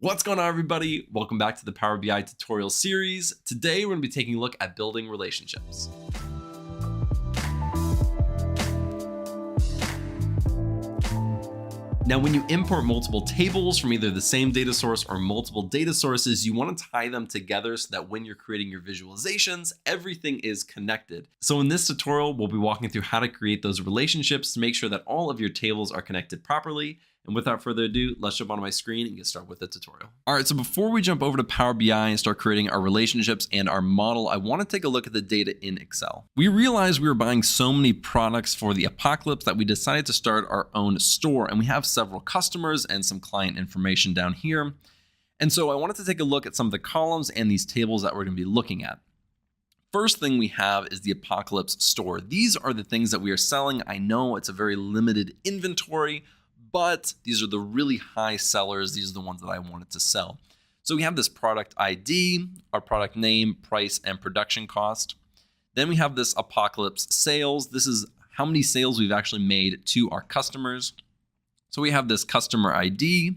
What's going on, everybody? Welcome back to the Power BI tutorial series. Today, we're going to be taking a look at building relationships. Now, when you import multiple tables from either the same data source or multiple data sources, you want to tie them together so that when you're creating your visualizations, everything is connected. So in this tutorial, we'll be walking through how to create those relationships to make sure that all of your tables are connected properly. And without further ado, let's jump onto my screen and get started with the tutorial. All right, so before we jump over to Power BI and start creating our relationships and our model, I want to take a look at the data in Excel. We realized we were buying so many products for the apocalypse that we decided to start our own store, and we have several customers and some client information down here. And so I wanted to take a look at some of the columns and these tables that we're going to be looking at. First thing we have is the apocalypse store. These are the things that we are selling. I know it's a very limited inventory, but these are the really high sellers. These are the ones that I wanted to sell. So we have this product ID, our product name, price, and production cost. Then we have this apocalypse sales. This is how many sales we've actually made to our customers. So we have this customer ID,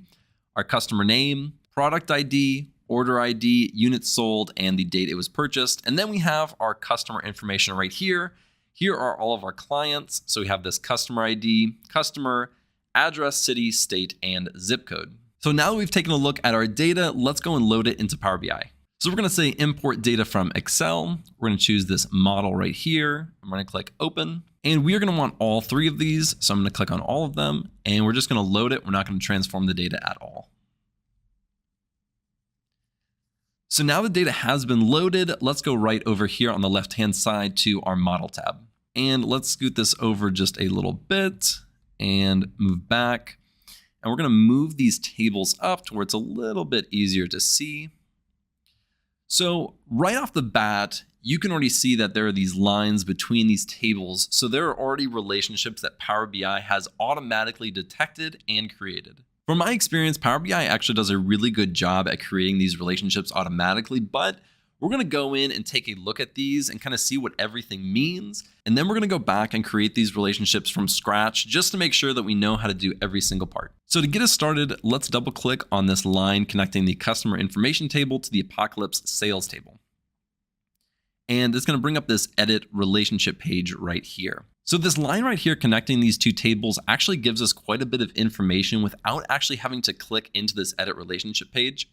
our customer name, product ID, order ID, units sold, and the date it was purchased. And then we have our customer information right here. Here are all of our clients. So we have this customer ID, customer, address, city, state, and zip code. So now that we've taken a look at our data, let's go and load it into Power BI. So we're going to say import data from Excel. We're going to choose this model right here. I'm going to click open, and we are going to want all three of these. So I'm going to click on all of them, and we're just going to load it. We're not going to transform the data at all. So now the data has been loaded. Let's go right over here on the left-hand side to our model tab. And let's scoot this over just a little bit and move back. And we're going to move these tables up to where it's a little bit easier to see. So right off the bat, you can already see that there are these lines between these tables. So there are already relationships that Power BI has automatically detected and created. From my experience, Power BI actually does a really good job at creating these relationships automatically, but we're going to go in and take a look at these and kind of see what everything means. And then we're going to go back and create these relationships from scratch just to make sure that we know how to do every single part. So to get us started, let's double click on this line connecting the customer information table to the apocalypse sales table. And it's going to bring up this edit relationship page right here. So this line right here connecting these two tables actually gives us quite a bit of information without actually having to click into this edit relationship page.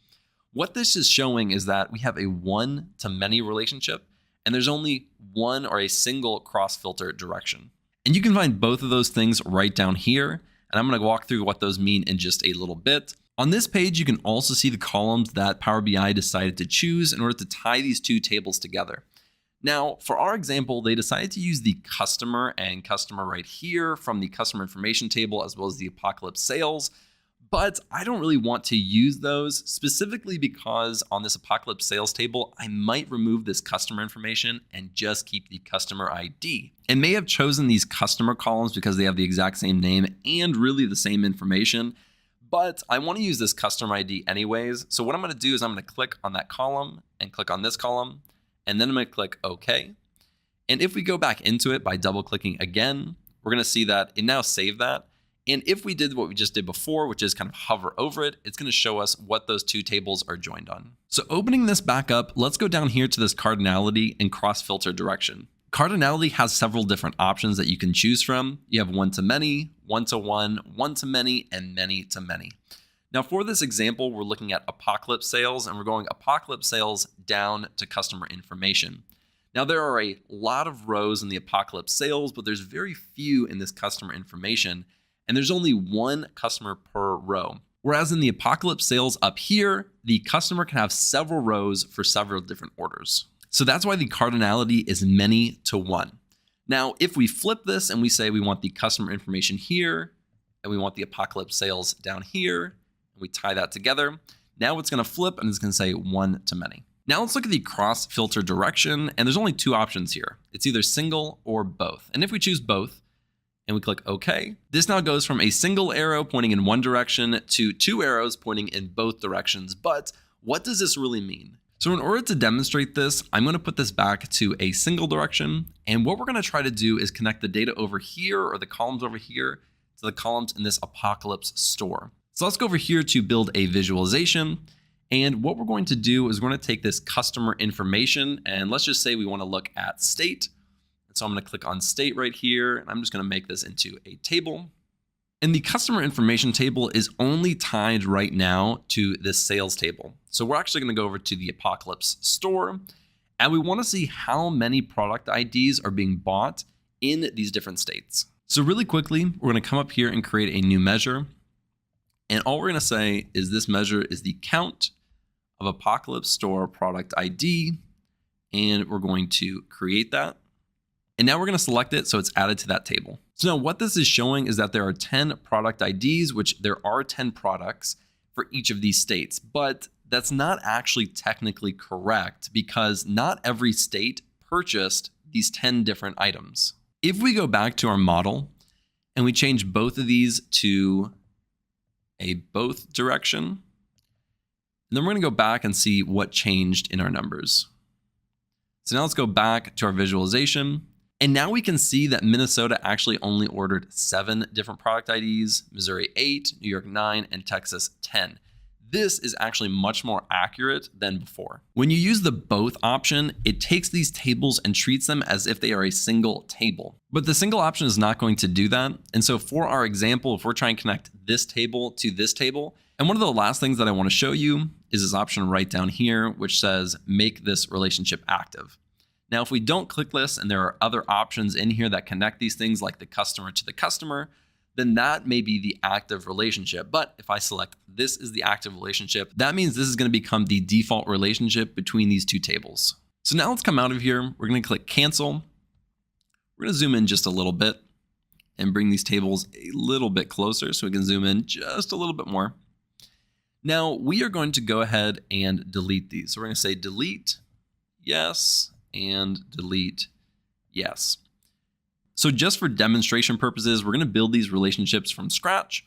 What this is showing is that we have a one-to-many relationship, and there's only one or a single cross-filter direction. And you can find both of those things right down here, and I'm going to walk through what those mean in just a little bit. On this page, you can also see the columns that Power BI decided to choose in order to tie these two tables together. Now, for our example, they decided to use the customer and customer right here from the customer information table, as well as the apocalypse sales. But I don't really want to use those specifically because on this apocalypse sales table, I might remove this customer information and just keep the customer ID. It may have chosen these customer columns because they have the exact same name and really the same information, but I want to use this customer ID anyways. So what I'm going to do is I'm going to click on that column and click on this column, and then I'm going to click OK. And if we go back into it by double clicking again, we're going to see that it now saved that. And if we did what we just did before, which is kind of hover over it, it's going to show us what those two tables are joined on. So opening this back up, let's go down here to this cardinality and cross-filter direction. Cardinality has several different options that you can choose from. You have one-to-many, one-to-one, one-to-many, and many-to-many. Now for this example, we're looking at apocalypse sales, and we're going apocalypse sales down to customer information. Now there are a lot of rows in the apocalypse sales, but there's very few in this customer information. And there's only one customer per row. Whereas in the apocalypse sales up here, the customer can have several rows for several different orders. So that's why the cardinality is many to one. Now, if we flip this and we say we want the customer information here, and we want the apocalypse sales down here, and we tie that together, now it's going to flip and it's going to say one to many. Now let's look at the cross filter direction, and there's only two options here. It's either single or both. And if we choose both, and we click OK, this now goes from a single arrow pointing in one direction to two arrows pointing in both directions. But what does this really mean? So in order to demonstrate this, I'm going to put this back to a single direction. And what we're going to try to do is connect the data over here or the columns over here to the columns in this apocalypse store. So let's go over here to build a visualization. And what we're going to do is we're going to take this customer information and let's just say we want to look at state. And so I'm going to click on state right here, and I'm just going to make this into a table. And the customer information table is only tied right now to this sales table. So we're actually going to go over to the Apocalypse store, and we want to see how many product IDs are being bought in these different states. So really quickly, we're going to come up here and create a new measure. And all we're going to say is this measure is the count of Apocalypse store product ID. And we're going to create that. And now we're going to select it so it's added to that table. So now what this is showing is that there are 10 product IDs, which there are 10 products for each of these states. But that's not actually technically correct because not every state purchased these 10 different items. If we go back to our model and we change both of these to a both direction, and then we're going to go back and see what changed in our numbers. So now let's go back to our visualization. And now we can see that Minnesota actually only ordered 7 different product IDs, Missouri 8, New York 9, and Texas 10. This is actually much more accurate than before. When you use the both option, it takes these tables and treats them as if they are a single table. But the single option is not going to do that. And so for our example, if we're trying to connect this table to this table, and one of the last things that I want to show you is this option right down here, which says make this relationship active. Now, if we don't click this and there are other options in here that connect these things like the customer to the customer, then that may be the active relationship. But if I select this is the active relationship, that means this is going to become the default relationship between these two tables. So now let's come out of here. We're going to click cancel. We're going to zoom in just a little bit and bring these tables a little bit closer so we can zoom in just a little bit more. Now we are going to go ahead and delete these. So we're going to say delete, yes, and delete, yes. So just for demonstration purposes, we're going to build these relationships from scratch.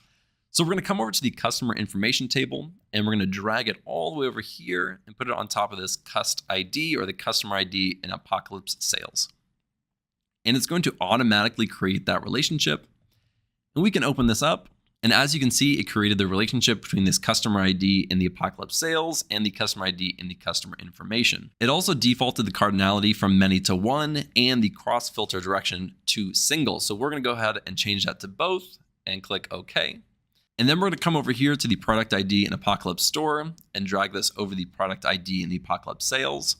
So we're going to come over to the customer information table and we're going to drag it all the way over here and put it on top of this cust ID or the customer ID in Apocalypse Sales. And it's going to automatically create that relationship. And we can open this up. And as you can see, it created the relationship between this customer ID in the Apocalypse Sales and the customer ID in the customer information. It also defaulted the cardinality from many to one and the cross filter direction to single. So we're going to go ahead and change that to both and click OK. And then we're going to come over here to the product ID in Apocalypse Store and drag this over the product ID in the Apocalypse Sales.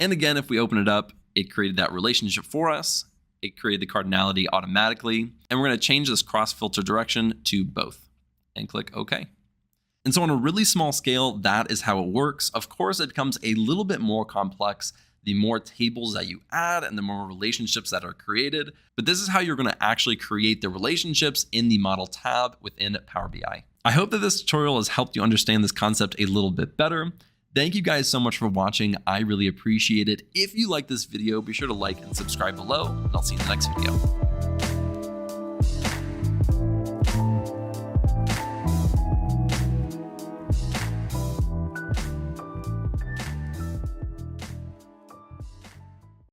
And again, if we open it up, it created that relationship for us. It created the cardinality automatically. And we're going to change this cross filter direction to both and click OK. And so on a really small scale, that is how it works. Of course, it becomes a little bit more complex the more tables that you add and the more relationships that are created. But this is how you're going to actually create the relationships in the model tab within Power BI. I hope that this tutorial has helped you understand this concept a little bit better. Thank you guys so much for watching. I really appreciate it. If you like this video, be sure to like and subscribe below, and I'll see you in the next video.